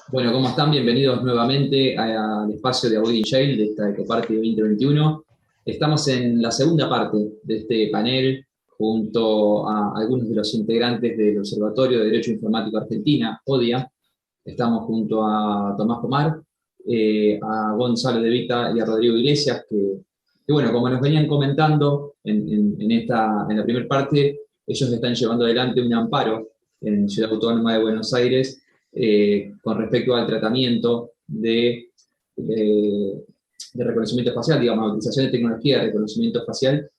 Bueno, ¿cómo están? Bienvenidos nuevamente al espacio de Avoiding Jail de esta Ecoparty 2021. Estamos en la segunda parte de este panel junto a algunos de los integrantes del Observatorio de Derecho Informático Argentina, ODIA. Estamos junto a Tomás Pomar, a Gonzalo De Vita y a Rodrigo Iglesias, que bueno, como nos venían comentando en la primera parte, ellos están llevando adelante un amparo en Ciudad Autónoma de Buenos Aires con respecto al tratamiento de reconocimiento facial, digamos, utilización de tecnología de reconocimiento facial,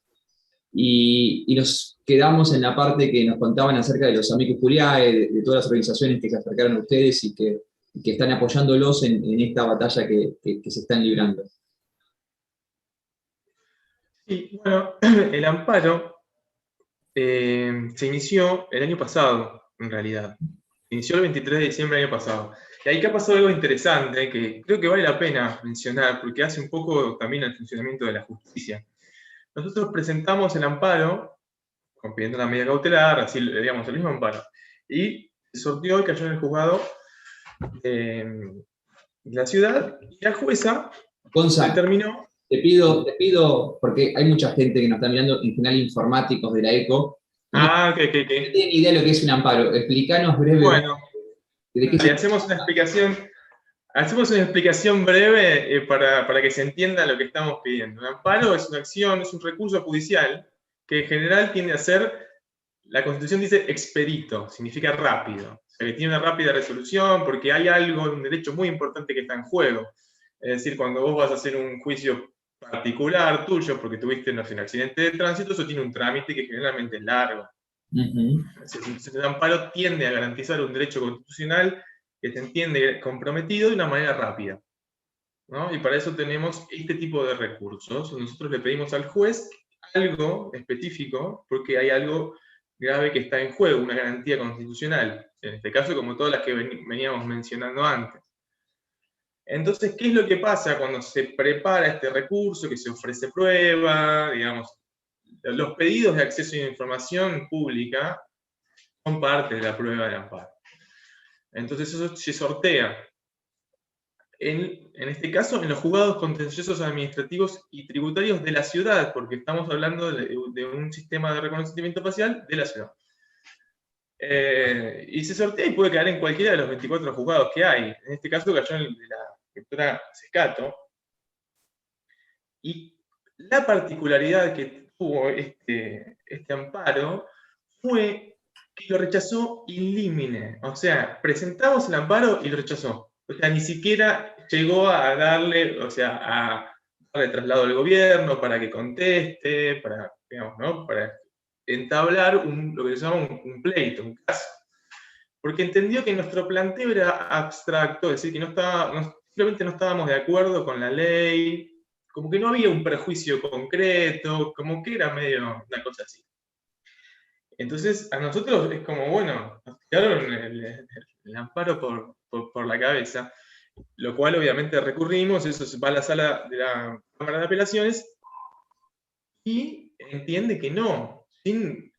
y nos quedamos en la parte que nos contaban acerca de los amigos curiae, de todas las organizaciones que se acercaron a ustedes y que están apoyándolos en esta batalla que se están librando. Sí, bueno, el amparo se inició el año pasado, en realidad. Se inició el 23 de diciembre del año pasado. Y ahí que ha pasado algo interesante que creo que vale la pena mencionar, porque hace un poco también al funcionamiento de la justicia. Nosotros presentamos el amparo, pidiendo una medida cautelar, así, digamos, el mismo amparo. Y se sorteó y cayó en el juzgado de la ciudad, y la jueza Gonza, determinó. te pido, porque hay mucha gente que nos está mirando, en general informáticos de la ECO, y no Ok. tienen idea de lo que es un amparo. Explícanos brevemente Bueno, de qué se trata. hacemos una explicación breve para que se entienda lo que estamos pidiendo. Un amparo es una acción, es un recurso judicial que en general tiende a ser, la Constitución dice expedito, significa rápido. O sea, que tiene una rápida resolución porque hay algo, un derecho muy importante que está en juego. Es decir, cuando vos vas a hacer un juicio particular tuyo porque tuviste, no sé, un accidente de tránsito, eso tiene un trámite que generalmente es largo. El amparo tiende a garantizar un derecho constitucional que se entiende comprometido de una manera rápida, ¿no? Y para eso tenemos este tipo de recursos. Nosotros le pedimos al juez algo específico porque hay algo grave que está en juego, una garantía constitucional, en este caso como todas las que veníamos mencionando antes. Entonces, ¿qué es lo que pasa cuando se prepara este recurso, que se ofrece prueba, digamos? Los pedidos de acceso a información pública son parte de la prueba de amparo. Entonces eso se sortea, en este caso, en los juzgados contenciosos administrativos y tributarios de la ciudad, porque estamos hablando de un sistema de reconocimiento facial de la ciudad. Y se sortea y puede caer en cualquiera de los 24 juzgados que hay. En este caso cayó en el de la rectora Secato. Y la particularidad que tuvo este amparo fue que lo rechazó in limine. O sea, presentamos el amparo y lo rechazó. O sea, ni siquiera llegó a darle, o sea, a darle traslado al gobierno para que conteste, para, digamos, ¿no? Para entablar lo que se llama un pleito, un caso. Porque entendió que nuestro planteo era abstracto, es decir, que simplemente no estábamos de acuerdo con la ley, como que no había un prejuicio concreto, como que era medio una cosa así. Entonces, a nosotros es como, bueno, nos tiraron el amparo por la cabeza, lo cual obviamente recurrimos, eso se va a la sala de la Cámara de Apelaciones y entiende que no, sin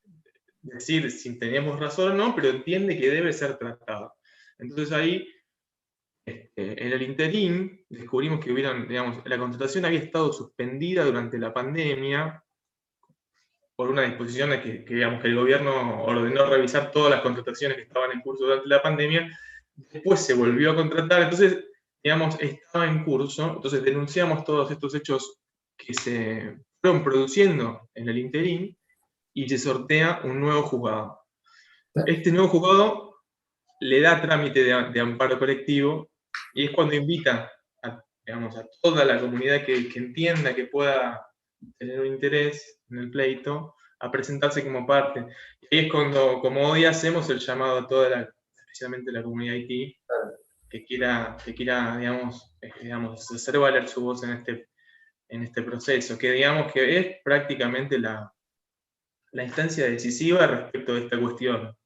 decir si teníamos razón o no, pero entiende que debe ser tratado. Entonces ahí, en el interín, descubrimos que digamos, la contratación había estado suspendida durante la pandemia, por una disposición de digamos, que el gobierno ordenó revisar todas las contrataciones que estaban en curso durante la pandemia, después se volvió a contratar, entonces, digamos, estaba en curso, entonces denunciamos todos estos hechos que se fueron produciendo en el interín y se sortea un nuevo juzgado. Este nuevo juzgado le da trámite de amparo colectivo y es cuando invita digamos, a toda la comunidad que entienda que pueda tener un interés en el pleito a presentarse como parte. Y ahí es cuando, como hoy hacemos el llamado a toda especialmente la comunidad IT, que quiera digamos, hacer valer su voz en este proceso, que digamos que es prácticamente la instancia decisiva respecto de esta cuestión,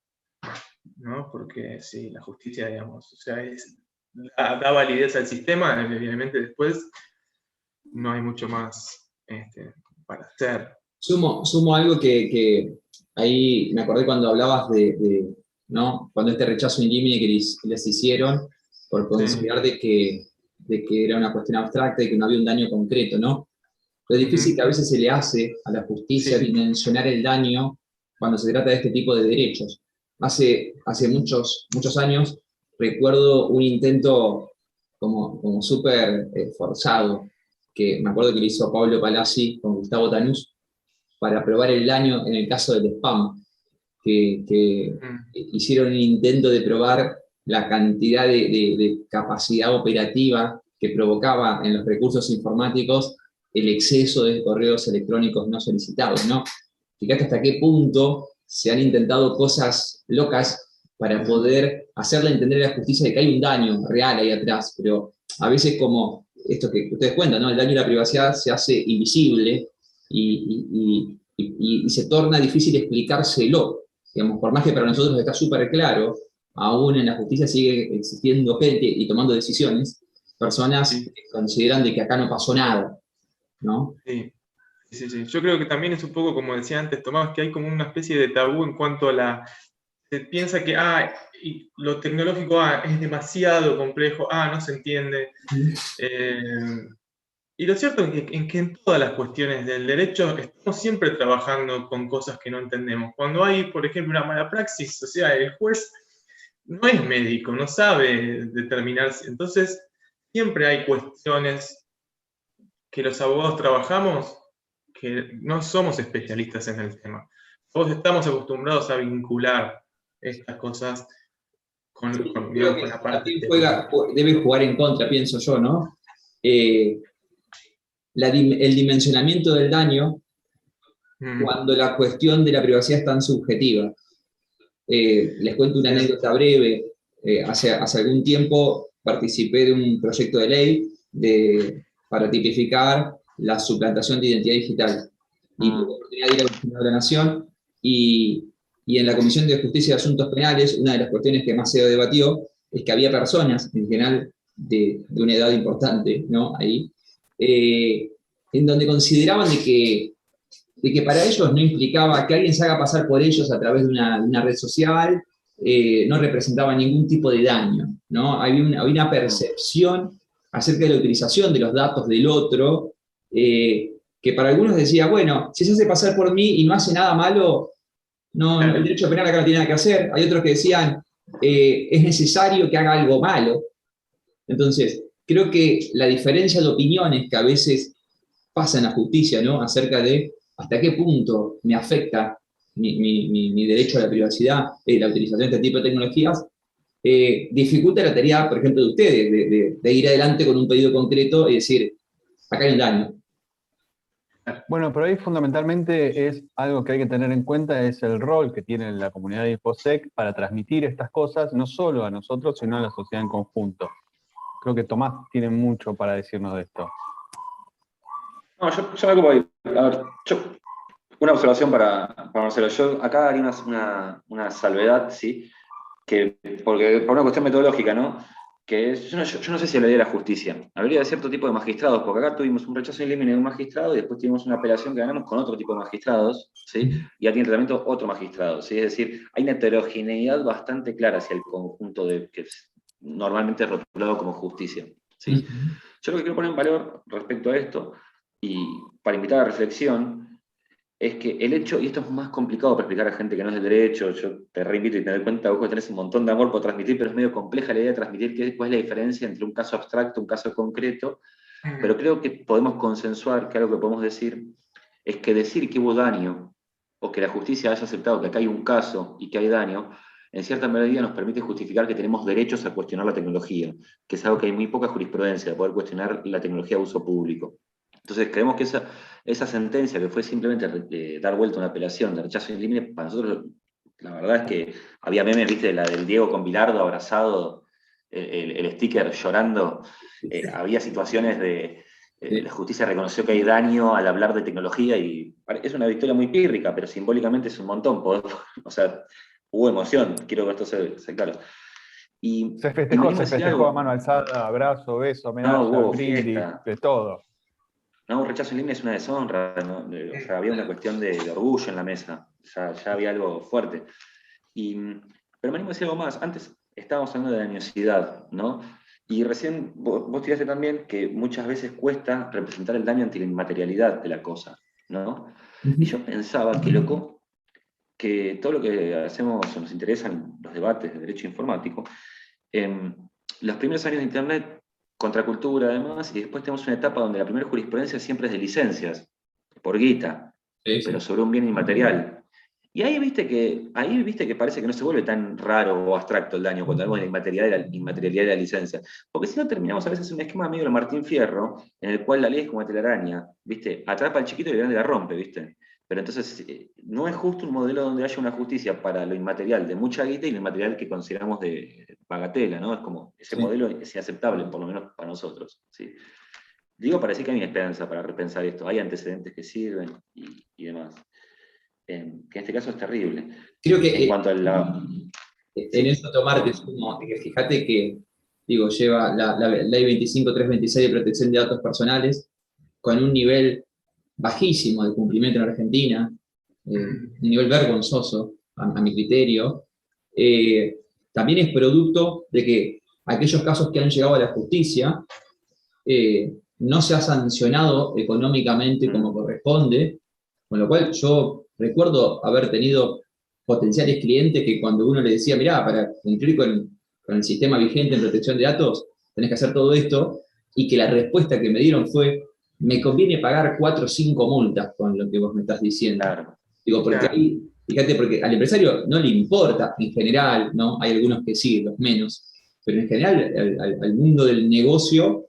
¿no? Porque sí, la justicia, digamos, o sea, da validez al sistema, evidentemente después no hay mucho más para hacer. Sumo algo que ahí me acordé cuando hablabas ¿no? Cuando este rechazo in limine que les hicieron, por Sí. considerar de que era una cuestión abstracta y que no había un daño concreto, ¿no? Lo difícil que a veces se le hace a la justicia Sí. dimensionar el daño cuando se trata de este tipo de derechos. Hace muchos años recuerdo un intento como súper forzado, que me acuerdo que lo hizo Pablo Palazzi con Gustavo Tanús para probar el daño en el caso del spam, que Mm. hicieron un intento de probar la cantidad de capacidad operativa que provocaba en los recursos informáticos el exceso de correos electrónicos no solicitados, ¿no? Fíjate hasta qué punto se han intentado cosas locas para poder hacerle entender a la justicia de que hay un daño real ahí atrás, pero a veces como esto que ustedes cuentan, ¿no? El daño a la privacidad se hace invisible y se torna difícil explicárselo. Digamos, por más que para nosotros está súper claro, aún en la justicia sigue existiendo gente y tomando decisiones, personas Sí. que consideran de que acá no pasó nada, ¿no? Sí. Sí, sí. Yo creo que también es un poco, como decía antes Tomás, que hay como una especie de tabú en cuanto a se piensa que y lo tecnológico es demasiado complejo, no se entiende. Eh, y lo cierto es que en todas las cuestiones del derecho estamos siempre trabajando con cosas que no entendemos. Cuando hay, por ejemplo, una mala praxis, o sea, el juez no es médico, no sabe determinarse. Entonces, siempre hay cuestiones que los abogados trabajamos que no somos especialistas en el tema. Todos estamos acostumbrados a vincular estas cosas Creo digamos, que con la parte también técnica. debe jugar en contra, pienso yo, ¿no? Eh, el dimensionamiento del daño Mm, cuando la cuestión de la privacidad es tan subjetiva. Les cuento una sí. anécdota breve. Hace algún tiempo participé de un proyecto de ley para tipificar la suplantación de identidad digital. Y tuve la oportunidad de ir al Senado de la Nación y, y en la Comisión de Justicia y Asuntos Penales, una de las cuestiones que más se debatió es que había personas, en general de una edad importante, ¿no? Ahí, en donde consideraban de que para ellos no implicaba que alguien se haga pasar por ellos a través de una red social, no representaba ningún tipo de daño, ¿no? Había una percepción acerca de la utilización de los datos del otro, que para algunos decía, bueno, si se hace pasar por mí y no hace nada malo, no, el Claro. derecho penal acá no tiene nada que hacer. Hay otros que decían, es necesario que haga algo malo. Entonces, creo que la diferencia de opiniones que a veces pasa en la justicia, ¿no? Acerca de hasta qué punto me afecta mi derecho a la privacidad, la utilización de este tipo de tecnologías, dificulta la tarea, por ejemplo, de ustedes, de ir adelante con un pedido concreto y decir, acá hay un daño. Bueno, pero ahí fundamentalmente es algo que hay que tener en cuenta, es el rol que tiene la comunidad de InfoSec para transmitir estas cosas, no solo a nosotros, sino a la sociedad en conjunto. Creo que Tomás tiene mucho para decirnos de esto. No, yo me ocupo ahí. A ver, una observación para Marcelo. Yo acá haría una salvedad, ¿sí? Porque por una cuestión metodológica, ¿no? Que es, yo no sé si hablaría de la justicia, hablaría de cierto tipo de magistrados, porque acá tuvimos un rechazo in limine de un magistrado y después tuvimos una apelación que ganamos con otro tipo de magistrados, ¿sí? Y ya tiene tratamiento otro magistrado, ¿sí? Es decir, hay una heterogeneidad bastante clara hacia el conjunto que normalmente es rotulado como justicia, ¿sí? Yo lo que quiero poner en valor respecto a esto, y para invitar a la reflexión, es que el hecho, y esto es más complicado para explicar a gente que no es de derecho, yo te reinvito y te doy cuenta, vos que tenés un montón de amor por transmitir, pero es medio compleja la idea de transmitir cuál es la diferencia entre un caso abstracto, un caso concreto, pero creo que podemos consensuar que algo que podemos decir es que decir que hubo daño, o que la justicia haya aceptado que acá hay un caso y que hay daño, en cierta medida nos permite justificar que tenemos derechos a cuestionar la tecnología, que es algo que hay muy poca jurisprudencia, de poder cuestionar la tecnología de uso público. Entonces creemos que esa sentencia, que fue simplemente dar vuelta a una apelación de rechazo in limine, para nosotros la verdad es que había memes, viste, la del Diego con Bilardo abrazado, el sticker llorando, había situaciones de la Sí. justicia reconoció que hay daño al hablar de tecnología y es una victoria muy pírrica, pero simbólicamente es un montón. O sea, hubo emoción, quiero que esto sea claro. Y Se me festejó, animo a se decir festejó a algo, mano alzada, abrazo, beso, no medalla, hubo brindis, fiesta, de todo. no, un rechazo en línea es una deshonra, ¿no? O sea, había una cuestión de orgullo en la mesa, ya había algo fuerte. Pero me animo a decir algo más, antes estábamos hablando de dañosidad, ¿no? Y recién vos tiraste también que muchas veces cuesta representar el daño ante la inmaterialidad de la cosa, ¿no? Y yo pensaba que, loco, que todo lo que hacemos o nos interesan los debates de derecho informático, los primeros años de Internet, contracultura además, y después tenemos una etapa donde la primera jurisprudencia siempre es de licencias, por guita, pero sobre un bien inmaterial. Y ahí viste que parece que no se vuelve tan raro o abstracto el daño cuando hablamos de la inmaterialidad de la licencia. Porque si no terminamos a veces en un esquema amigo de Martín Fierro, en el cual la ley es como telaraña, ¿viste? Atrapa al chiquito y el grande la rompe, ¿viste? Pero entonces no es justo un modelo donde haya una justicia para lo inmaterial de mucha guita y lo inmaterial que consideramos de bagatela, ¿no? Es como, ese modelo es inaceptable, por lo menos para nosotros, ¿sí? Digo, parece que hay una esperanza para repensar esto, hay antecedentes que sirven y demás. Que en este caso es terrible. Creo que en cuanto a la... en eso tomarte, como que fíjate que, digo, lleva la ley 25326 de protección de datos personales con un nivel bajísimo de cumplimiento en Argentina, un nivel vergonzoso, a mi criterio, también es producto de que aquellos casos que han llegado a la justicia no se ha sancionado económicamente como corresponde, con lo cual yo recuerdo haber tenido potenciales clientes que cuando uno le decía, mirá, para cumplir con el sistema vigente en protección de datos, tenés que hacer todo esto, y que la respuesta que me dieron fue, me conviene pagar 4 o 5 multas con lo que vos me estás diciendo. Claro. Digo, porque Claro. ahí, fíjate, porque al empresario no le importa en general, ¿no? Hay algunos que sí, los menos, pero en general al mundo del negocio,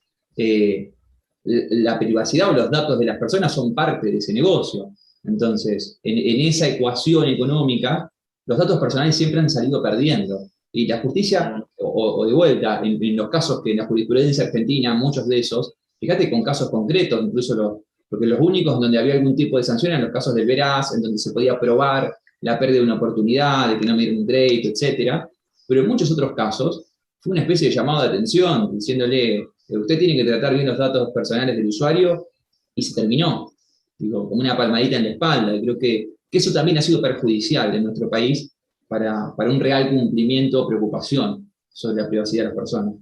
la privacidad o los datos de las personas son parte de ese negocio. Entonces, en esa ecuación económica, los datos personales siempre han salido perdiendo. Y la justicia, o de vuelta, en los casos que en la jurisprudencia argentina, muchos de esos, fíjate con casos concretos, incluso porque los únicos donde había algún tipo de sanción eran los casos del veraz, en donde se podía probar la pérdida de una oportunidad, de que no me dieron un crédito, etc. Pero en muchos otros casos fue una especie de llamado de atención, diciéndole, usted tiene que tratar bien los datos personales del usuario, y se terminó. Digo, como una palmadita en la espalda. Y creo que eso también ha sido perjudicial en nuestro país para un real cumplimiento o preocupación sobre la privacidad de las personas.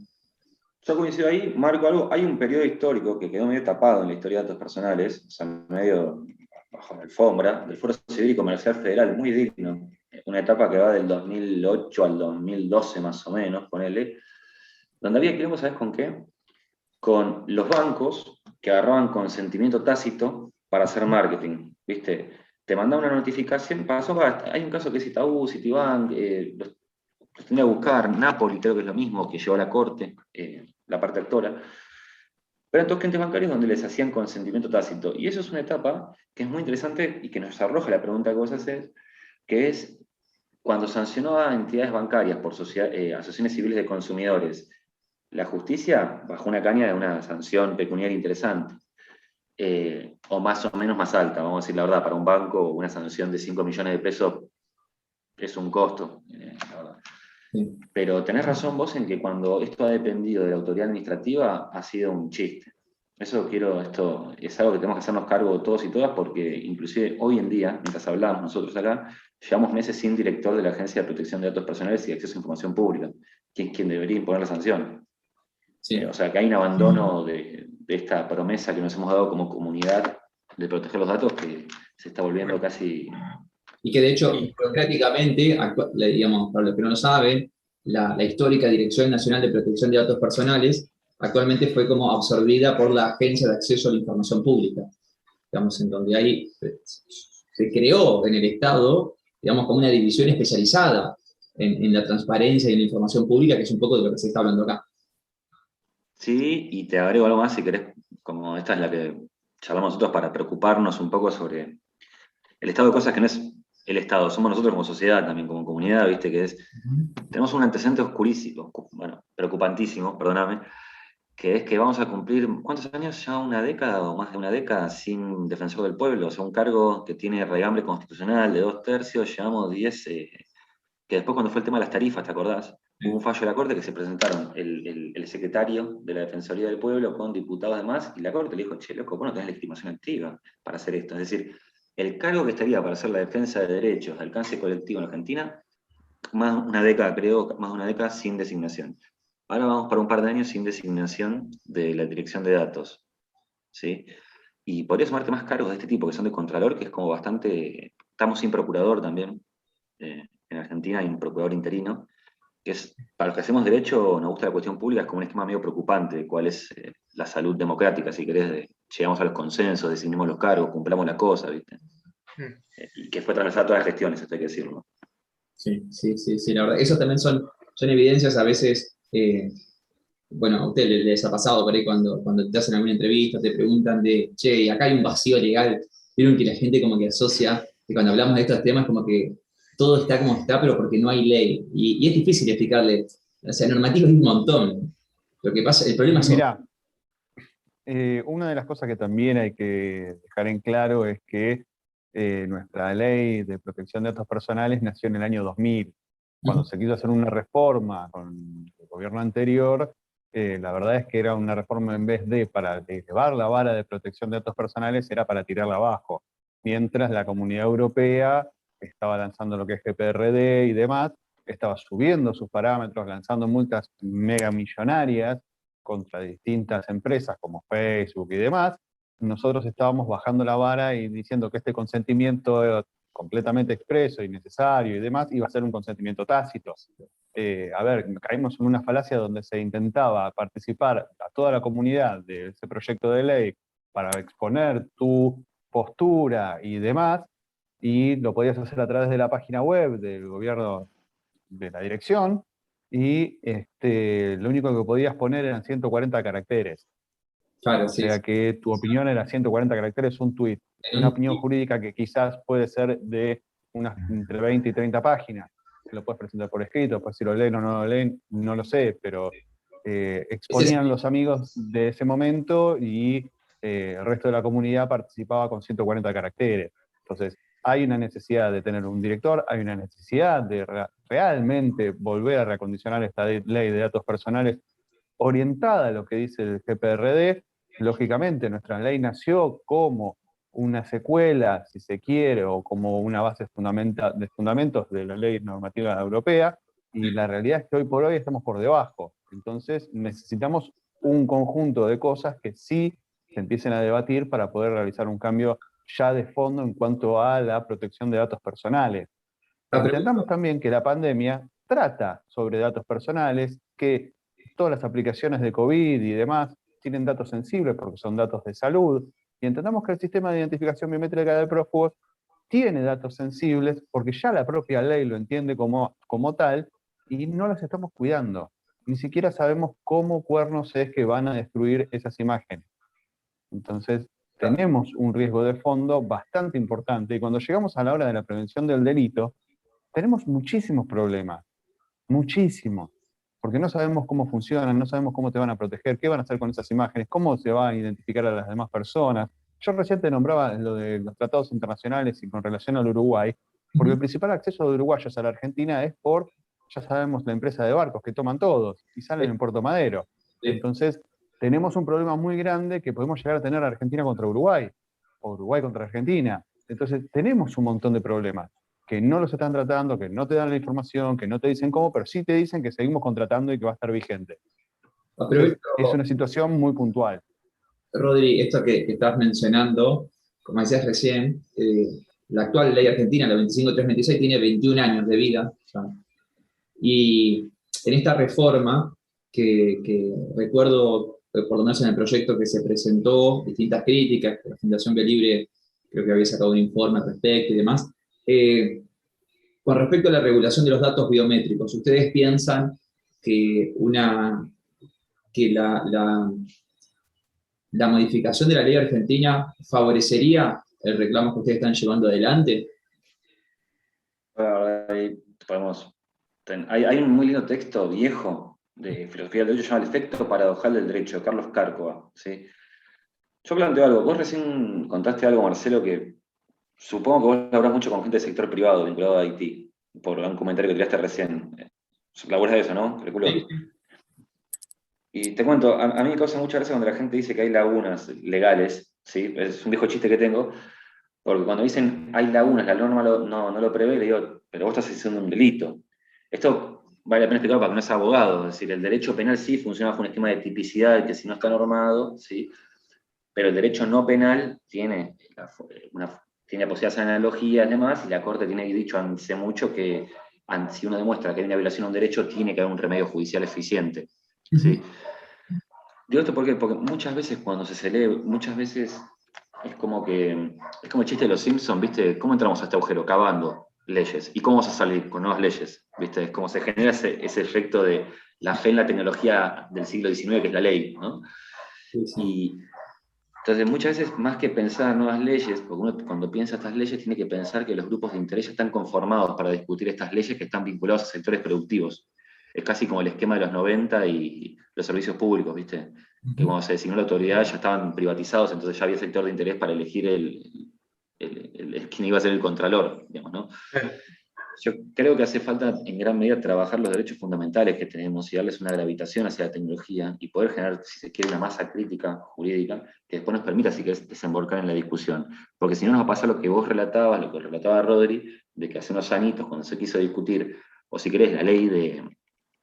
Yo coincido ahí, marco algo, hay un periodo histórico que quedó medio tapado en la historia de datos personales, o sea, medio bajo la alfombra, del Foro Civil y Comercial Federal, muy digno, una etapa que va del 2008 al 2012 más o menos, ponele, donde había quilombo, ¿sabes con qué? Con los bancos que agarraban consentimiento tácito para hacer marketing, ¿viste? Te mandaban una notificación, hay un caso que es Itaú, Citibank, los tenía que buscar, Napoli creo que es lo mismo, que llevó a la corte, la parte actora, pero eran todos clientes bancarios donde les hacían consentimiento tácito. Y eso es una etapa que es muy interesante y que nos arroja la pregunta que vos haces, que es cuando sancionó a entidades bancarias por asociaciones civiles de consumidores, la justicia bajó una caña de una sanción pecuniaria interesante, o más o menos más alta, vamos a decir la verdad, para un banco una sanción de 5 millones de pesos es un costo, la verdad. Sí. Pero tenés razón vos en que cuando esto ha dependido de la autoridad administrativa ha sido un chiste. Esto es algo que tenemos que hacernos cargo todos y todas porque inclusive hoy en día, mientras hablamos nosotros acá, llevamos meses sin director de la Agencia de Protección de Datos Personales y Acceso a Información Pública, quien debería imponer la sanción. Sí. O sea que hay un abandono de esta promesa que nos hemos dado como comunidad de proteger los datos que se está volviendo casi... Y que de hecho, burocráticamente, digamos, para los que no lo saben, la histórica Dirección Nacional de Protección de Datos Personales actualmente fue como absorbida por la Agencia de Acceso a la Información Pública, digamos, en donde ahí se creó en el Estado, digamos, como una división especializada en la transparencia y en la información pública, que es un poco de lo que se está hablando acá. Sí, y te agrego algo más si querés, como esta es la que charlamos nosotros para preocuparnos un poco sobre el estado de cosas que no es el Estado, somos nosotros como sociedad también, como comunidad, ¿viste? Que es, tenemos un antecedente oscurísimo, bueno, preocupantísimo, perdóname, que es que vamos a cumplir, ¿cuántos años? Ya una década o más de una década sin defensor del pueblo, o sea, un cargo que tiene raigambre constitucional de 2/3, llevamos 10, que después cuando fue el tema de las tarifas, ¿te acordás? Hubo un fallo de la Corte que se presentaron el secretario de la Defensoría del Pueblo con diputados demás, y la Corte le dijo, che, loco, vos no tenés legitimación activa para hacer esto. Es decir, el cargo que estaría para hacer la defensa de derechos de alcance colectivo en Argentina, más de una década, creo, más de una década sin designación. ahora vamos para un par de años sin designación de la dirección de datos, ¿sí? Y podría sumarte más cargos de este tipo, que son de contralor, que es como bastante... Estamos sin procurador también. En Argentina hay un procurador interino, que es, para los que hacemos derecho, nos gusta la cuestión pública, es como un esquema medio preocupante de cuál es la salud democrática, si querés, llegamos a los consensos, designemos los cargos, cumplamos la cosa, ¿viste? Y que fue transversal a todas las gestiones, esto hay que decirlo. Sí, sí, sí, sí, la verdad. Eso también son evidencias a veces, bueno, a ustedes les ha pasado por ahí cuando te hacen alguna entrevista, te preguntan de, che, y acá hay un vacío legal. Vieron que la gente como que asocia, que cuando hablamos de estos temas como que todo está como está, pero porque no hay ley. Y es difícil explicarle. O sea, normativos hay un montón. Lo que pasa, el problema son... Mirá, una de las cosas que también hay que dejar en claro es que nuestra ley de protección de datos personales nació en el año 2000. Cuando se quiso hacer una reforma con el gobierno anterior, la verdad es que era una reforma en vez de para elevar la vara de protección de datos personales, era para tirarla abajo. Mientras la Comunidad Europea estaba lanzando lo que es GPRD y demás, estaba subiendo sus parámetros, lanzando multas megamillonarias contra distintas empresas como Facebook y demás, nosotros estábamos bajando la vara y diciendo que este consentimiento completamente expreso y necesario y demás iba a ser un consentimiento tácito. A ver, caímos en una falacia donde se intentaba participar a toda la comunidad de ese proyecto de ley para exponer tu postura y demás, y lo podías hacer a través de la página web del gobierno de la dirección, y lo único que podías poner eran 140 caracteres. Claro, O sí. sea que tu opinión era 140 caracteres, un tuit. Una opinión jurídica que quizás puede ser de unas entre 20 y 30 páginas. Lo puedes presentar por escrito, después si lo leen o no lo leen, no lo sé, pero exponían los amigos de ese momento y el resto de la comunidad participaba con 140 caracteres. Entonces, hay una necesidad de tener un director, hay una necesidad de realmente volver a reacondicionar esta ley de datos personales orientada a lo que dice el GPRD. Lógicamente, nuestra ley nació como una secuela, si se quiere, o como una base de fundamentos de la ley normativa europea, y la realidad es que hoy por hoy estamos por debajo. Entonces, necesitamos un conjunto de cosas que sí se empiecen a debatir para poder realizar un cambio ya de fondo en cuanto a la protección de datos personales. Entendamos también que la pandemia trata sobre datos personales, que todas las aplicaciones de COVID y demás tienen datos sensibles porque son datos de salud, y entendamos que el sistema de identificación biométrica de prófugos tiene datos sensibles porque ya la propia ley lo entiende como tal, y no las estamos cuidando. Ni siquiera sabemos cómo cuernos es que van a destruir esas imágenes. Entonces, tenemos un riesgo de fondo bastante importante, y cuando llegamos a la hora de la prevención del delito, tenemos muchísimos problemas, muchísimos, porque no sabemos cómo funcionan, no sabemos cómo te van a proteger, qué van a hacer con esas imágenes, cómo se va a identificar a las demás personas. Yo recién te nombraba lo de los tratados internacionales y con relación al Uruguay, porque el principal acceso de uruguayos a la Argentina es por, ya sabemos, la empresa de barcos que toman todos y salen en Puerto Madero. Entonces, tenemos un problema muy grande que podemos llegar a tener Argentina contra Uruguay, o Uruguay contra Argentina. Entonces, tenemos un montón de problemas que no los están tratando, que no te dan la información, que no te dicen cómo, pero sí te dicen que seguimos contratando y que va a estar vigente. Entonces, es una situación muy puntual. Rodri, esto que estás mencionando, como decías recién, la actual ley argentina, la 25326, tiene 21 años de vida. Ya. Y en esta reforma, que recuerdo, por lo menos en el proyecto que se presentó, distintas críticas, la Fundación Libre creo que había sacado un informe al respecto y demás, con respecto a la regulación de los datos biométricos, ¿ustedes piensan que, que la modificación de la ley argentina favorecería el reclamo que ustedes están llevando adelante? Hay un muy lindo texto viejo de filosofía del derecho, se llama El efecto paradojal del derecho, de Carlos Cárcova, ¿sí? Yo planteo algo, vos recién contaste algo, Marcelo, que supongo que vos hablás mucho con gente del sector privado vinculado a Haití, por un comentario que tiraste recién. Laburás de eso, ¿no? Calculo. Sí. Y te cuento, a mí me causa mucha gracia cuando la gente dice que hay lagunas legales, ¿sí? Es un viejo chiste que tengo, porque cuando dicen hay lagunas, la norma no lo prevé, le digo, pero vos estás haciendo un delito. Esto vale la pena explicarlo para que no es abogado. Es decir, el derecho penal sí funciona con un esquema de tipicidad que si no está normado, ¿sí? Pero el derecho no penal tiene tiene posibilidad de hacer analogías y demás, y la Corte tiene dicho hace mucho que si uno demuestra que hay una violación a un derecho, tiene que haber un remedio judicial eficiente. ¿Sí? Digo esto porque muchas veces cuando se lee, muchas veces es como el chiste de los Simpsons, ¿viste? ¿Cómo entramos a este agujero? Cavando leyes. ¿Y cómo vamos a salir? Con nuevas leyes, ¿viste? Es como se genera ese efecto de la fe en la tecnología del siglo XIX, que es la ley, ¿no? Sí, sí. Y entonces muchas veces, más que pensar nuevas leyes, porque uno cuando piensa estas leyes tiene que pensar que los grupos de interés ya están conformados para discutir estas leyes que están vinculados a sectores productivos. Es casi como el esquema de los 90 y los servicios públicos, ¿viste? Que cuando se designó la autoridad ya estaban privatizados, entonces ya había sector de interés para elegir quién iba a ser el contralor, digamos, ¿no? Yo creo que hace falta en gran medida trabajar los derechos fundamentales que tenemos y darles una gravitación hacia la tecnología y poder generar, si se quiere, una masa crítica jurídica que después nos permita, si querés, desembarcar en la discusión. Porque si no nos va a pasar lo que vos relatabas, lo que relataba Rodri, de que hace unos añitos, cuando se quiso discutir, o si querés, la ley de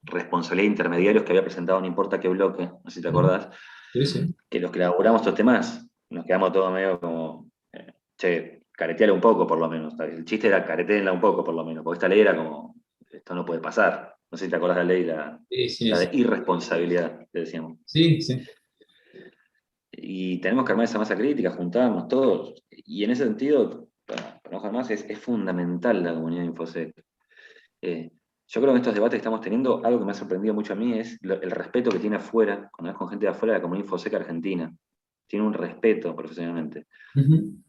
responsabilidad de intermediarios que había presentado No Importa Qué Bloque, no sé si te acordás, Sí, sí. que los que elaboramos estos temas nos quedamos todos medio como, che, careteala un poco por lo menos. El chiste era caretearla un poco por lo menos, porque esta ley era como, esto no puede pasar. No sé si te acordás de la ley, Sí, sí, la sí. de irresponsabilidad, que decíamos. Sí, sí. Y tenemos que armar esa masa crítica, juntarnos todos. Y en ese sentido, para no dejar más, es fundamental la comunidad de InfoSec. Yo creo que en estos debates que estamos teniendo, algo que me ha sorprendido mucho a mí es el respeto que tiene afuera, cuando ves con gente de afuera, la comunidad InfoSec argentina. Tiene un respeto profesionalmente.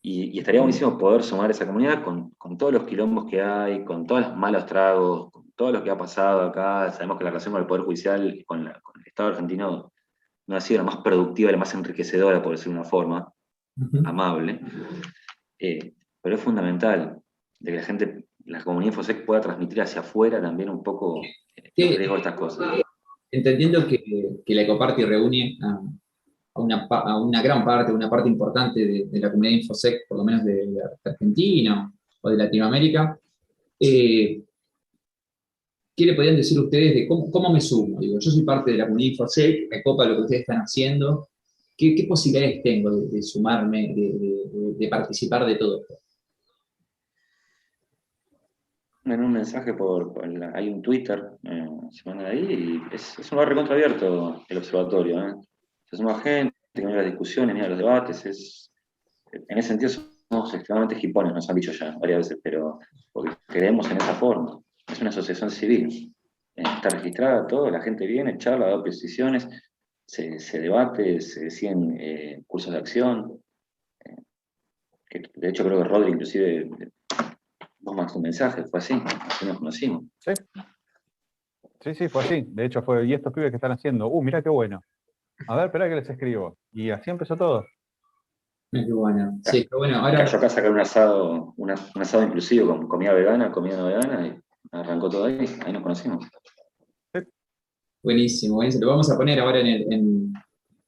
Y estaría buenísimo poder sumar esa comunidad con todos los quilombos que hay, con todos los malos tragos, con todo lo que ha pasado acá. Sabemos que la relación con el Poder Judicial y con el Estado argentino no ha sido la más productiva, la más enriquecedora, por decirlo de una forma amable. Pero es fundamental de que la comunidad InfoSec pueda transmitir hacia afuera también un poco los riesgos de estas cosas. Entendiendo que la Ecoparty reúne a una gran parte, una parte importante de la comunidad InfoSec, por lo menos de Argentina o de Latinoamérica, ¿qué le podrían decir ustedes de cómo me sumo? Digo, yo soy parte de la comunidad InfoSec, me copa lo que ustedes están haciendo. ¿Qué posibilidades tengo de sumarme, de participar de todo esto? En un mensaje hay un Twitter, se manda ahí, y es un lugar recontra abierto el observatorio. Se suma gente, que mira las discusiones, mira los debates, en ese sentido somos extremadamente hipones, nos han dicho ya varias veces, pero porque creemos en esa forma. Es una asociación civil, está registrada todo, la gente viene, charla, da posiciones, se debate, se deciden cursos de acción, que de hecho creo que Rodri inclusive vos mandaste un mensaje, fue así nos conocimos. Sí, fue así. De hecho fue, ¿y estos pibes que están haciendo? Mirá qué bueno. A ver, espera que les escribo. Y así empezó todo. Qué bueno. Sí, qué bueno. Ahora, Cayó acá a sacar un asado inclusivo con comida vegana, comida no vegana, y arrancó todo ahí nos conocimos. buenísimo, buenísimo. Lo vamos a poner ahora en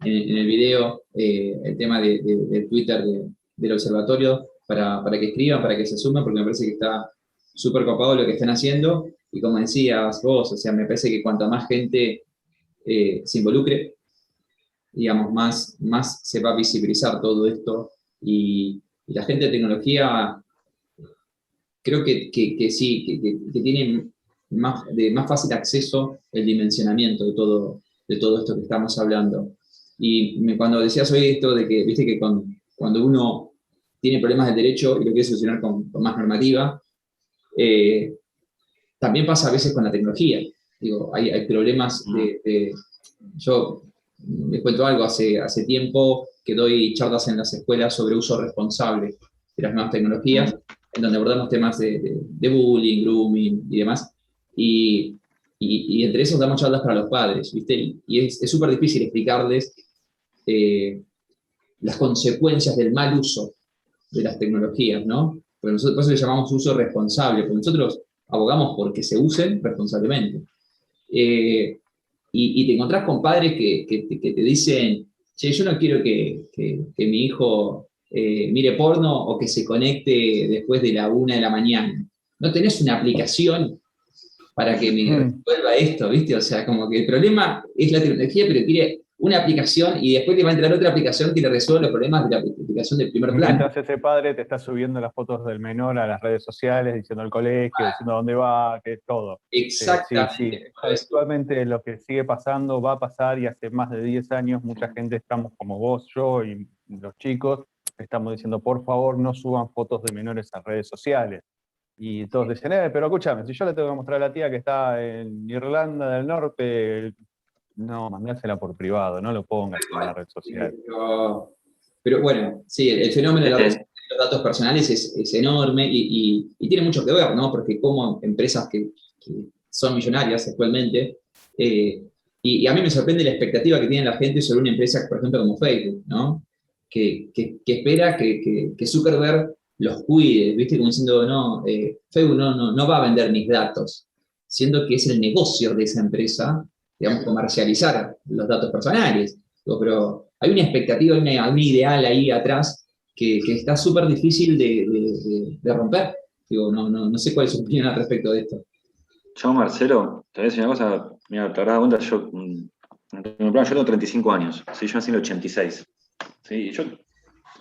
el video, el tema de Twitter del observatorio, para que escriban, para que se sumen, porque me parece que está súper copado lo que están haciendo. Y como decías vos, o sea, me parece que cuanta más gente se involucre, digamos, más se va a visibilizar todo esto. Y la gente de tecnología, creo que sí, que tiene más fácil acceso el dimensionamiento de todo esto que estamos hablando. Y cuando decías hoy esto de que, viste que cuando uno tiene problemas del derecho y lo quiere solucionar con más normativa, también pasa a veces con la tecnología. Digo, hay problemas yo les cuento algo, hace tiempo que doy charlas en las escuelas sobre uso responsable de las nuevas tecnologías, en donde abordamos temas de bullying, grooming y demás. Y entre esos damos charlas para los padres, ¿viste? Y es súper difícil explicarles las consecuencias del mal uso de las tecnologías, ¿no? Porque nosotros por eso le llamamos uso responsable, porque nosotros abogamos porque se usen responsablemente. Y te encontrás con padres que te dicen, che, yo no quiero que mi hijo mire porno o que se conecte después de la 1 de la mañana. ¿No tenés una aplicación para que me resuelva esto, ¿viste? O sea, como que el problema es la tecnología, pero quiere una aplicación y después te va a entrar otra aplicación que le resuelve los problemas de la aplicación del primer plano. Mientras ese padre te está subiendo las fotos del menor a las redes sociales, diciendo el colegio, diciendo dónde va, que es todo. Exactamente. Sí. Actualmente lo que sigue pasando va a pasar, y hace más de 10 años mucha gente estamos como vos, yo y los chicos, estamos diciendo, por favor, no suban fotos de menores a redes sociales. Y todos dicen, pero escúchame, si yo le tengo que mostrar a la tía que está en Irlanda del Norte, no, mandásela por privado, no lo pongas en una red social. Pero bueno, sí, el fenómeno de los datos personales es enorme y tiene mucho que ver, ¿no? Porque como empresas que son millonarias actualmente, y a mí me sorprende la expectativa que tiene la gente sobre una empresa, por ejemplo, como Facebook, ¿no? Que espera que Zuckerberg los cuide, ¿viste? Como diciendo, no, Facebook no va a vender mis datos, siendo que es el negocio de esa empresa, digamos, comercializar los datos personales. Pero hay una expectativa, hay un ideal ahí atrás que está súper difícil de romper. Digo, no sé cuál es su opinión al respecto de esto. Yo, Marcelo, te voy a decir una cosa, mira, te habrás dado cuenta, yo tengo 35 años, ¿sí? Yo nací en el 86. ¿Sí? Yo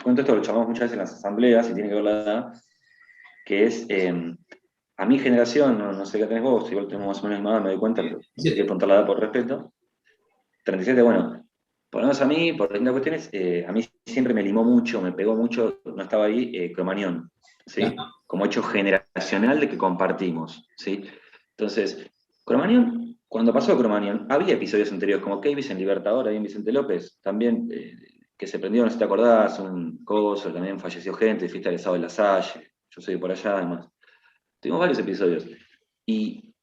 cuento esto, lo charlamos muchas veces en las asambleas y tiene que ver la edad, que es, a mi generación, no sé qué tenés vos, igual tenemos más o menos más, me doy cuenta, pero si quieres preguntar la edad por respeto. 37, bueno, por lo menos a mí, por distintas cuestiones, a mí siempre me limó mucho, me pegó mucho, no estaba ahí, Cromañón, ¿sí? Como hecho generacional de que compartimos, ¿sí? Entonces, Cromañón, cuando pasó Cromañón, había episodios anteriores, como Keyvis en Libertador, ahí en Vicente López, también, que se prendió, no sé si te acordás, un coso, también falleció gente, fiesta del Estado de la Salle, yo soy de por allá, además. Tuvimos varios episodios. Y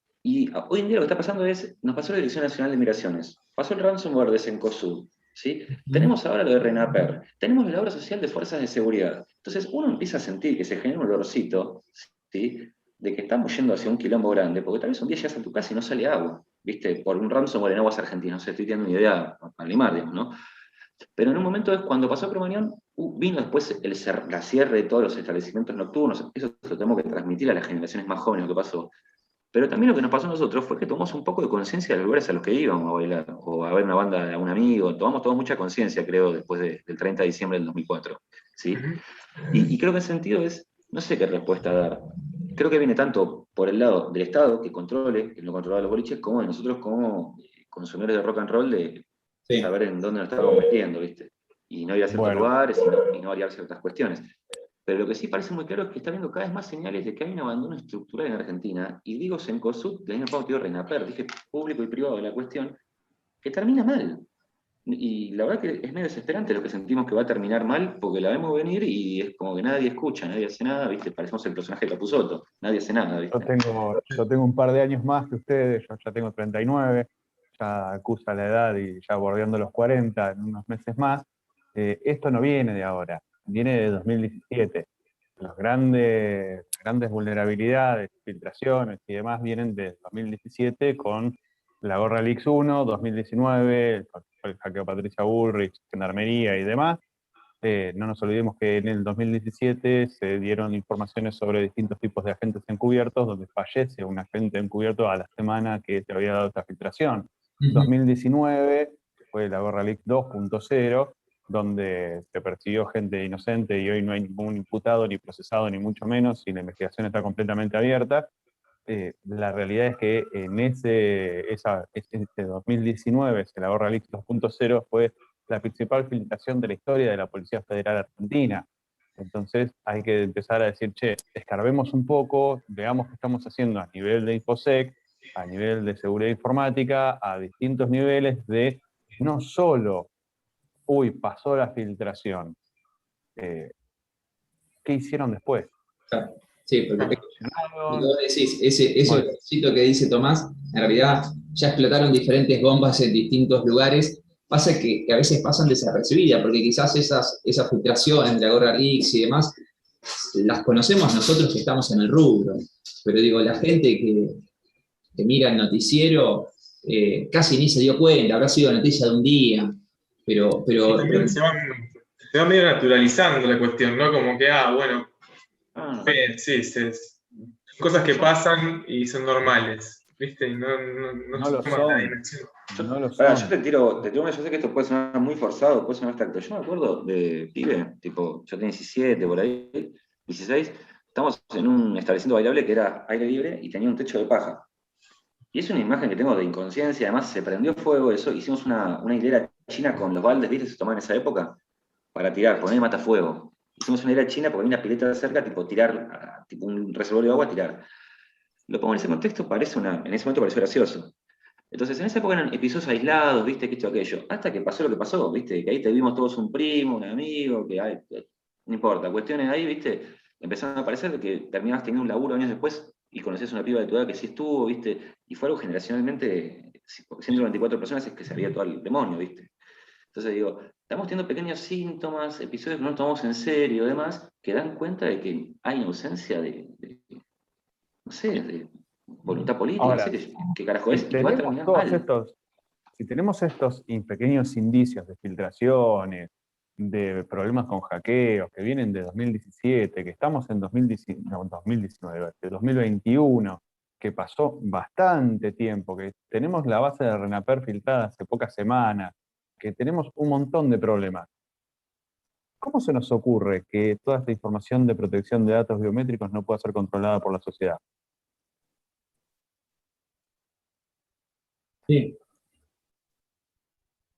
hoy en día lo que está pasando es, nos pasó la Dirección Nacional de Migraciones, pasó el ransomware de Cencosud, ¿sí? Tenemos ahora lo de RENAPER, tenemos la obra social de fuerzas de seguridad. Entonces uno empieza a sentir que se genera un olorcito, ¿sí? De que estamos yendo hacia un quilombo grande, porque tal vez un día llegas a tu casa y no sale agua, ¿viste? Por un ransomware en aguas argentinas, no sé, estoy teniendo una idea para limar, digamos, ¿no? Pero en un momento, cuando pasó Cromañón, vino después la cierre de todos los establecimientos nocturnos. Eso lo tenemos que transmitir a las generaciones más jóvenes, lo que pasó. Pero también lo que nos pasó a nosotros fue que tomamos un poco de conciencia de los lugares a los que íbamos a bailar, o a ver una banda de un amigo. Tomamos mucha conciencia, creo, después del 30 de diciembre del 2004. ¿Sí? Y creo que en ese sentido no sé qué respuesta dar. Creo que viene tanto por el lado del Estado, que controle, que no controla los boliches, como de nosotros como consumidores de rock and roll, de saber en dónde nos estábamos metiendo, ¿viste? Y no ir a ciertos lugares y no variar ciertas cuestiones. Pero lo que sí parece muy claro es que está viendo cada vez más señales de que hay un abandono estructural en Argentina, y digo Cencosud, del año pasado tío RENAPER, dije público y privado de la cuestión, que termina mal. Y la verdad que es medio desesperante lo que sentimos que va a terminar mal, porque la vemos venir y es como que nadie escucha, nadie hace nada, ¿viste? Parecemos el personaje de Capusotto, nadie hace nada, ¿viste? Yo tengo un par de años más que ustedes, yo ya tengo 39, ya acusa la edad y ya bordeando los 40 en unos meses más. Esto no viene de ahora, viene de 2017. Las grandes vulnerabilidades, filtraciones y demás vienen de 2017 con la Gorra Leaks 1, 2019, el hackeo Patricia Bullrich, Gendarmería y demás. No nos olvidemos que en el 2017 se dieron informaciones sobre distintos tipos de agentes encubiertos, donde fallece un agente encubierto a la semana que se había dado esta filtración. 2019 fue la Gorra Leaks 2.0, donde se persiguió gente inocente y hoy no hay ningún imputado ni procesado, ni mucho menos, y la investigación está completamente abierta. La realidad es que en ese 2019, la Gorra Leaks 2.0 fue la principal filtración de la historia de la Policía Federal Argentina. Entonces hay que empezar a decir, escarbemos un poco, veamos qué estamos haciendo a nivel de InfoSec, a nivel de seguridad informática, a distintos niveles de no solo pasó la filtración. ¿Qué hicieron después? Claro. Sí, porque vos decís, ese cosito que dice Tomás, en realidad ya explotaron diferentes bombas en distintos lugares. Pasa que a veces pasan desapercibidas, porque quizás esas filtraciones de la Gorra Leaks y demás, las conocemos nosotros que estamos en el rubro. Pero digo, la gente que mira el noticiero casi ni se dio cuenta, habrá sido noticia de un día. Pero también se va medio naturalizando la cuestión, ¿no? Como que, bueno, sí, cosas que pasan y son normales. ¿viste? Y no No lo se toma la son. dimensión. No lo Pará, son. yo te tiro una, yo sé que esto puede sonar muy forzado, puede sonar abstracto. Yo me acuerdo de pibe, tipo, yo tenía 17 por ahí, 16, estamos en un establecimiento bailable que era aire libre y tenía un techo de paja. Y es una imagen que tengo de inconsciencia, además se prendió fuego eso, hicimos una hilera china con los baldes, ¿viste? Se tomaban en esa época, para tirar, poner matafuego. Hicimos una hilera china porque había una pileta cerca, tipo tirar, tipo un reservorio de agua, tirar. Lo pongo en ese contexto, en ese momento pareció gracioso. Entonces, en esa época eran episodios aislados, ¿viste? Que esto, aquello. Hasta que pasó lo que pasó, ¿viste? Que ahí te vimos todos un primo, un amigo, no importa. Cuestiones ahí, ¿viste? Empezaron a aparecer de que terminabas teniendo un laburo años después y conocías a una piba de tu edad que sí estuvo, ¿viste? Y fue algo generacionalmente, 194 personas es que sabía todo el demonio, ¿viste? Entonces digo, estamos teniendo pequeños síntomas, episodios que no nos tomamos en serio, además, que dan cuenta de que hay ausencia no sé, de voluntad política, no sé Ahora, qué carajo si es, y que va a tenemos terminar todos mal. estos, si tenemos estos pequeños indicios de filtraciones, de problemas con hackeos que vienen de 2017, que estamos en 2019, de 2021, que pasó bastante tiempo, que tenemos la base de RENAPER filtrada hace pocas semanas, que tenemos un montón de problemas. ¿Cómo se nos ocurre que toda esta información de protección de datos biométricos no pueda ser controlada por la sociedad? Sí.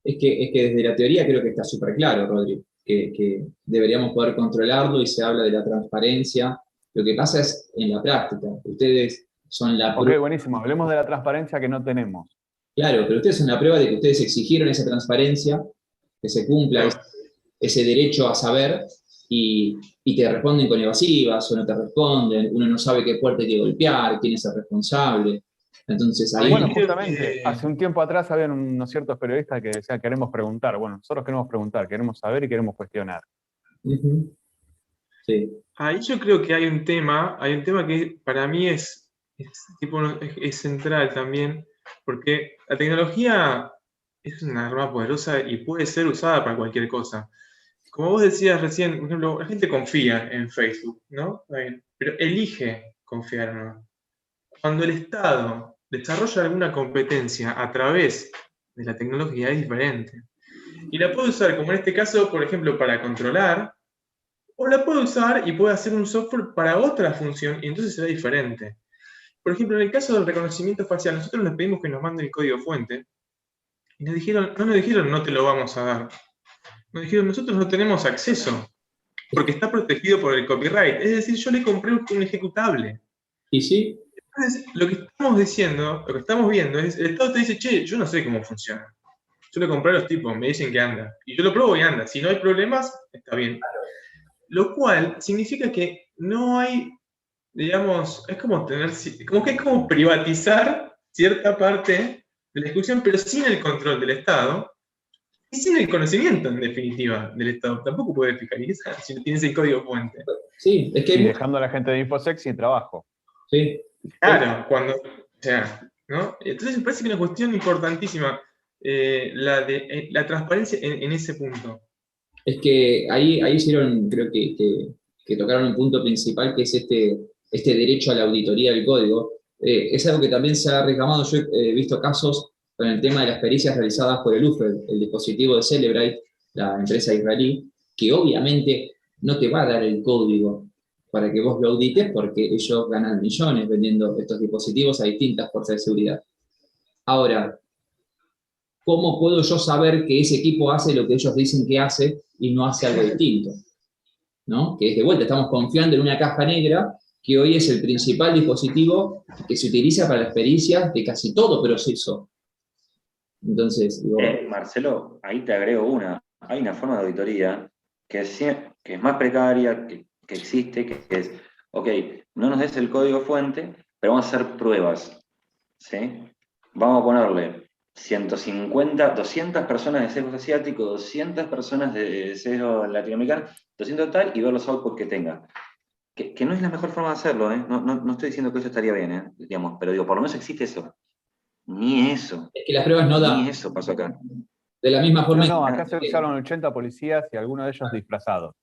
Es que desde la teoría creo que está súper claro, Rodri, que deberíamos poder controlarlo y se habla de la transparencia. Lo que pasa es en la práctica. Ustedes son la Ok, prueba, buenísimo. Hablemos de la transparencia que no tenemos. claro, pero ustedes son la prueba de que ustedes exigieron esa transparencia, que se cumpla No. ese derecho a saber y te responden con evasivas o no te responden, uno no sabe qué puerta hay que golpear, quién es el responsable. Entonces ahí... Bueno, Creo justamente, que hace un tiempo atrás habían unos ciertos periodistas que decían queremos preguntar. Bueno, nosotros queremos preguntar, queremos saber y queremos cuestionar. Ujú, sí. ahí yo creo que hay un tema que para mí es central también, porque la tecnología es una arma poderosa y puede ser usada para cualquier cosa. Como vos decías recién, por ejemplo, la gente confía en Facebook, ¿no? Está bien, pero elige confiar o no. Cuando el Estado desarrolla alguna competencia a través de la tecnología es diferente. Y la puede usar, como en este caso, por ejemplo, para controlar, o la puede usar y puede hacer un software para otra función y entonces será diferente. Por ejemplo, en el caso del reconocimiento facial, nosotros les pedimos que nos manden el código fuente y nos dijeron no te lo vamos a dar. Nos dijeron nosotros no tenemos acceso porque está protegido por el copyright. Es decir, yo le compré un ejecutable. ¿Y sí? Entonces, lo que estamos diciendo, lo que estamos viendo es, el Estado te dice, che, yo no sé cómo funciona. Yo le compré a los tipos, me dicen que anda. Y yo lo pruebo y anda. Si no hay problemas, está bien. Lo cual significa que no hay, digamos, como que es como privatizar cierta parte de la discusión, pero sin el control del Estado y sin el conocimiento, en definitiva, del Estado. Tampoco puede fiscalizar si no tienes el código fuente. Sí, es que Y hay dejando a la gente de InfoSec sin trabajo. sí. Claro, o sea, ¿no? Entonces me parece que es una cuestión importantísima la transparencia en ese punto. Es que ahí hicieron, creo que tocaron un punto principal, que es este derecho a la auditoría del código. Es algo que también se ha reclamado. Yo he visto casos con el tema de las pericias realizadas por el UFED, el dispositivo de Cellebrite, la empresa israelí, que obviamente no te va a dar el código para que vos lo audites, porque ellos ganan millones vendiendo estos dispositivos a distintas fuerzas de seguridad. Ahora, ¿cómo puedo yo saber que ese equipo hace lo que ellos dicen que hace y no hace algo distinto? ¿No? Que es de vuelta, estamos confiando en una caja negra que hoy es el principal dispositivo que se utiliza para las pericias de casi todo proceso. Entonces, digo, Marcelo, ahí te agrego una. Hay una forma de auditoría que es más precaria, que existe, que es, ok, no nos des el código fuente, pero vamos a hacer pruebas. ¿Sí? Vamos a ponerle 150, 200 personas de sesgo asiático, 200 personas de sesgo latinoamericano, 200 tal, y ver los outputs que tenga. Que no es la mejor forma de hacerlo, ¿eh? No estoy diciendo que eso estaría bien, ¿eh? Digamos, pero digo, por lo menos existe eso. Ni eso. es que las pruebas no dan. Ni eso pasó acá. De la misma forma No, que acá se usaron 80 policías y algunos de ellos disfrazados.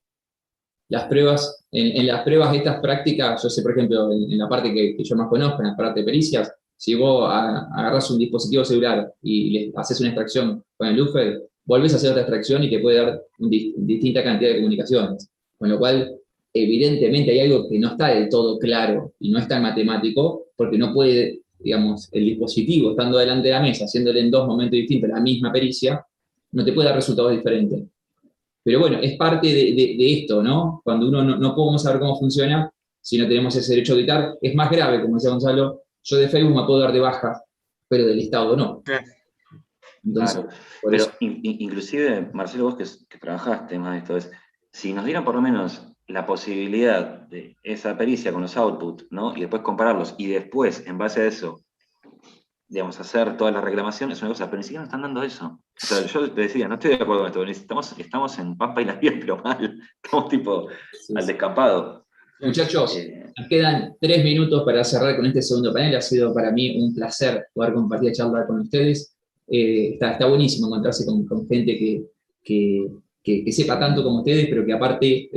las pruebas, en las pruebas estas prácticas, yo sé, por ejemplo, en la parte que yo más conozco, en la parte de pericias, Si vos agarras un dispositivo celular y le haces una extracción con el Luffer, volvés a hacer otra extracción y te puede dar distinta cantidad de comunicaciones. Con lo cual, evidentemente hay algo que no está del todo claro y no es tan matemático, porque no puede, digamos, el dispositivo estando delante de la mesa, haciéndole en dos momentos distintos la misma pericia, no te puede dar resultados diferentes. Pero bueno, es parte de esto, ¿no? Cuando uno no podemos saber cómo funciona, si no tenemos ese derecho a auditar, es más grave, como decía Gonzalo, yo de Facebook me puedo dar de baja, pero del Estado no. Entonces, claro. Pero inclusive, Marcelo, vos que trabajaste más de esto, si nos dieran por lo menos la posibilidad de esa pericia con los outputs, ¿no? Y después compararlos, y después, en base a eso, digamos, hacer todas las reclamaciones, es una cosa, pero ni siquiera nos están dando eso. O sea, yo te decía, no estoy de acuerdo con esto, estamos en pampa y las piel, pero mal, estamos tipo al descampado. Muchachos, nos quedan 3 minutos para cerrar con este segundo panel. Ha sido para mí un placer poder compartir charla con ustedes. Está buenísimo encontrarse con gente que sepa tanto como ustedes, pero que aparte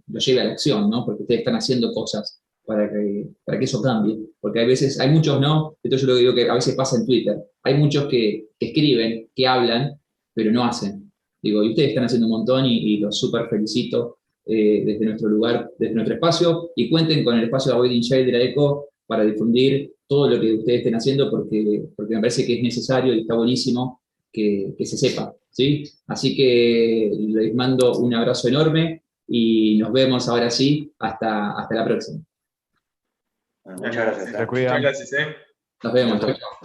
lo lleve a la acción, ¿no? Porque ustedes están haciendo cosas para que eso cambie. Porque hay muchos, ¿no? Esto yo lo digo que a veces pasa en Twitter. Hay muchos que escriben, que hablan, pero no hacen. Digo, y ustedes están haciendo un montón y los súper felicito. Desde nuestro lugar, desde nuestro espacio, y cuenten con el espacio de Avoiding Jail de la ECO para difundir todo lo que ustedes estén haciendo, porque me parece que es necesario y está buenísimo que se sepa, ¿sí? Así que les mando un abrazo enorme y nos vemos ahora sí, hasta la próxima. Muchas gracias. Muchas gracias. Nos vemos. Chau, chau.